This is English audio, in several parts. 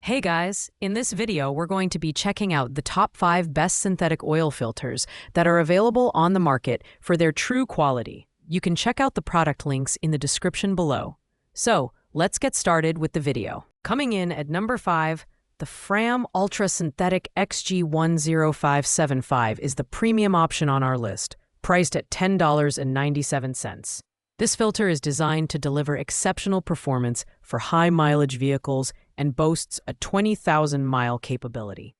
Hey guys, in this video we're going to be checking out the top 5 best synthetic oil filters that are available on the market for their true quality. You can check out the product links in the description below. So, let's get started with the video. Coming in at number 5, the FRAM Ultra Synthetic XG10575 is the premium option on our list, priced at $10.97. This filter is designed to deliver exceptional performance for high-mileage vehicles and boasts a 20,000-mile capability.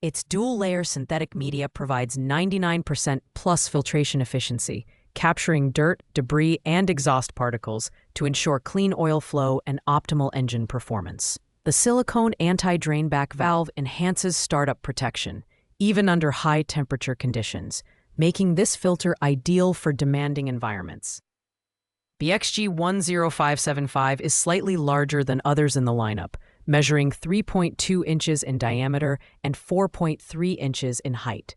Its dual-layer synthetic media provides 99% plus filtration efficiency, capturing dirt, debris, and exhaust particles to ensure clean oil flow and optimal engine performance. The silicone anti-drainback valve enhances startup protection, even under high-temperature conditions, making this filter ideal for demanding environments. The XG10575 is slightly larger than others in the lineup, measuring 3.2 inches in diameter and 4.3 inches in height.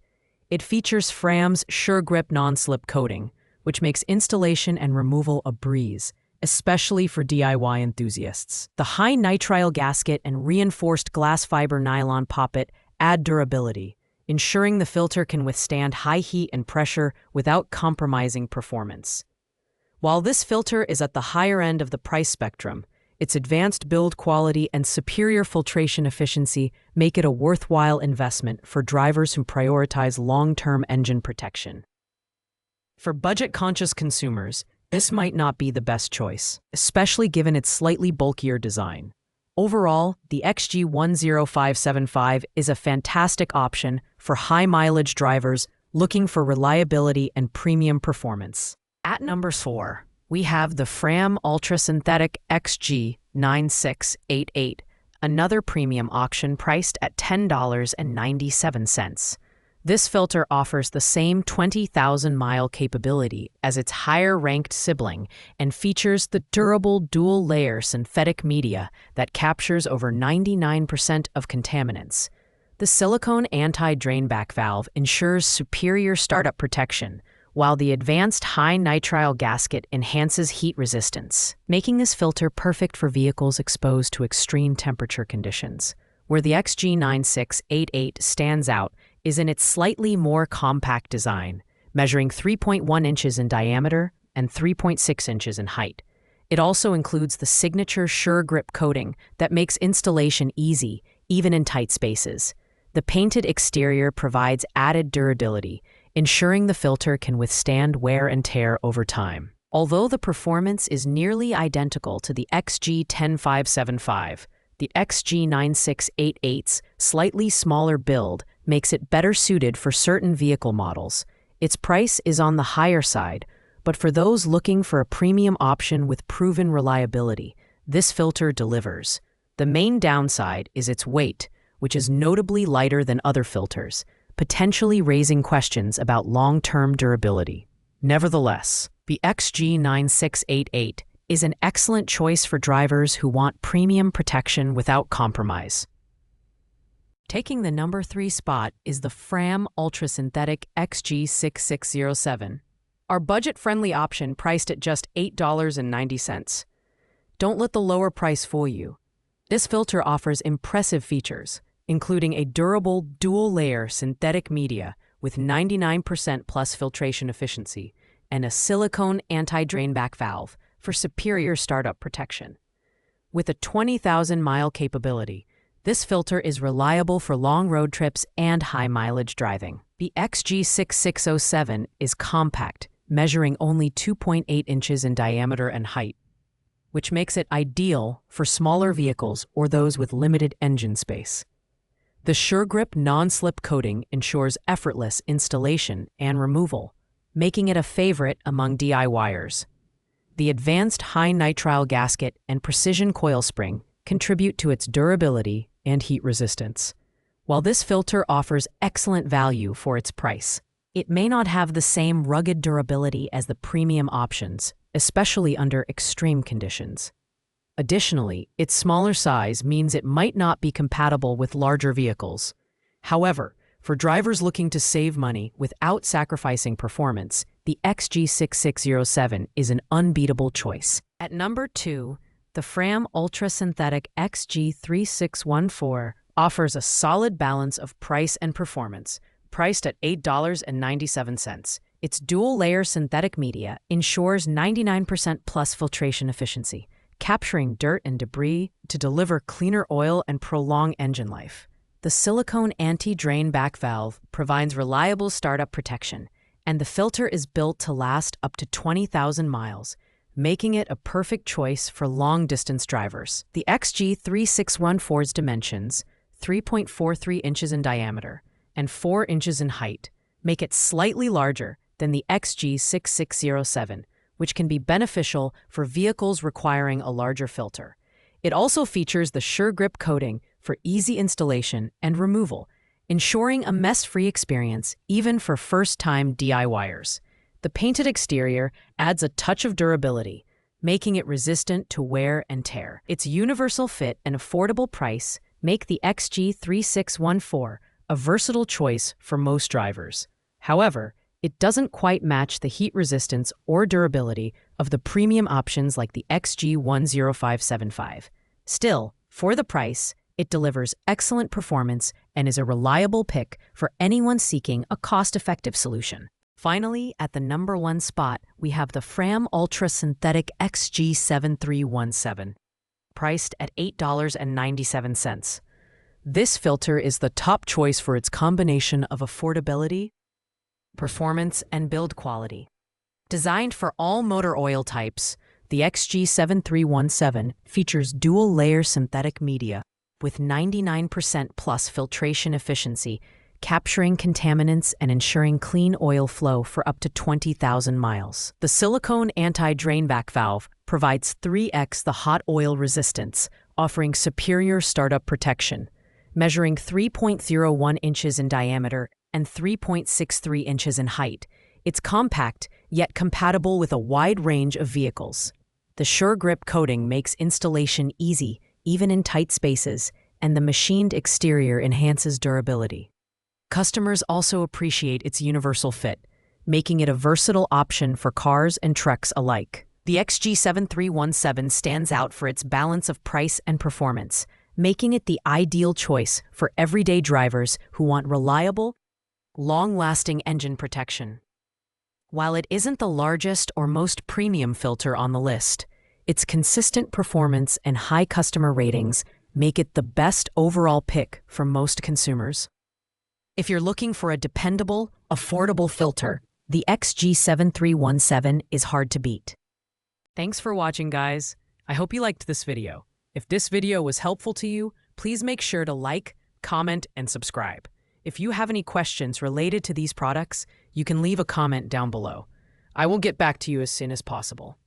It features FRAM's SureGrip non-slip coating, which makes installation and removal a breeze, especially for DIY enthusiasts. The high nitrile gasket and reinforced glass fiber nylon poppet add durability, ensuring the filter can withstand high heat and pressure without compromising performance. While this filter is at the higher end of the price spectrum, its advanced build quality and superior filtration efficiency make it a worthwhile investment for drivers who prioritize long-term engine protection. For budget-conscious consumers, this might not be the best choice, especially given its slightly bulkier design. Overall, the XG10575 is a fantastic option for high-mileage drivers looking for reliability and premium performance. At number 4, we have the FRAM Ultra Synthetic XG9688, another premium option priced at $10.97. This filter offers the same 20,000-mile capability as its higher-ranked sibling and features the durable dual-layer synthetic media that captures over 99% of contaminants. The silicone anti-drainback valve ensures superior startup protection, while the advanced high nitrile gasket enhances heat resistance, making this filter perfect for vehicles exposed to extreme temperature conditions. Where the XG9688 stands out is in its slightly more compact design, measuring 3.1 inches in diameter and 3.6 inches in height. It also includes the signature SureGrip coating that makes installation easy, even in tight spaces. The painted exterior provides added durability, ensuring the filter can withstand wear and tear over time. Although the performance is nearly identical to the XG10575, the XG9688's slightly smaller build makes it better suited for certain vehicle models. Its price is on the higher side, but for those looking for a premium option with proven reliability, this filter delivers. The main downside is its weight, which is notably lighter than other filters, potentially raising questions about long-term durability. Nevertheless, the XG9688 is an excellent choice for drivers who want premium protection without compromise. Taking the number 3 spot is the FRAM Ultra Synthetic XG6607, our budget-friendly option priced at just $8.90. Don't let the lower price fool you. This filter offers impressive features, including a durable dual-layer synthetic media with 99% plus filtration efficiency and a silicone anti-drainback valve for superior startup protection. With a 20,000-mile capability, this filter is reliable for long road trips and high-mileage driving. The XG6607 is compact, measuring only 2.8 inches in diameter and height, which makes it ideal for smaller vehicles or those with limited engine space. The SureGrip non-slip coating ensures effortless installation and removal, making it a favorite among DIYers. The advanced high nitrile gasket and precision coil spring contribute to its durability and heat resistance. While this filter offers excellent value for its price, it may not have the same rugged durability as the premium options, especially under extreme conditions. Additionally, its smaller size means it might not be compatible with larger vehicles. However, for drivers looking to save money without sacrificing performance, the XG6607 is an unbeatable choice. At number 2, The FRAM Ultra Synthetic XG3614 offers a solid balance of price and performance, priced at $8.97. Its dual-layer synthetic media ensures 99% plus filtration efficiency, capturing dirt and debris to deliver cleaner oil and prolong engine life. The silicone anti-drain back valve provides reliable startup protection, and the filter is built to last up to 20,000 miles, making it a perfect choice for long-distance drivers. The XG3614's dimensions, 3.43 inches in diameter and 4 inches in height, make it slightly larger than the XG6607, which can be beneficial for vehicles requiring a larger filter. It also features the SureGrip coating for easy installation and removal, ensuring a mess-free experience even for first-time DIYers. The painted exterior adds a touch of durability, making it resistant to wear and tear. Its universal fit and affordable price make the XG3614 a versatile choice for most drivers. However, it doesn't quite match the heat resistance or durability of the premium options like the XG10575. Still, for the price, it delivers excellent performance and is a reliable pick for anyone seeking a cost-effective solution. Finally, at the number 1 spot, we have the FRAM Ultra Synthetic XG7317, priced at $8.97. This filter is the top choice for its combination of affordability, performance, and build quality. Designed for all motor oil types, the XG7317 features dual-layer synthetic media with 99% plus filtration efficiency, capturing contaminants and ensuring clean oil flow for up to 20,000 miles. The silicone anti-drain back valve provides 3x the hot oil resistance, offering superior startup protection. Measuring 3.01 inches in diameter and 3.63 inches in height, it's compact yet compatible with a wide range of vehicles. The SureGrip coating makes installation easy, even in tight spaces, and the machined exterior enhances durability. Customers also appreciate its universal fit, making it a versatile option for cars and trucks alike. The XG7317 stands out for its balance of price and performance, making it the ideal choice for everyday drivers who want reliable, long-lasting engine protection. While it isn't the largest or most premium filter on the list, its consistent performance and high customer ratings make it the best overall pick for most consumers. If you're looking for a dependable, affordable filter, the XG7317 is hard to beat. Thanks for watching, guys. I hope you liked this video. If this video was helpful to you, please make sure to like, comment, and subscribe. If you have any questions related to these products, you can leave a comment down below. I will get back to you as soon as possible.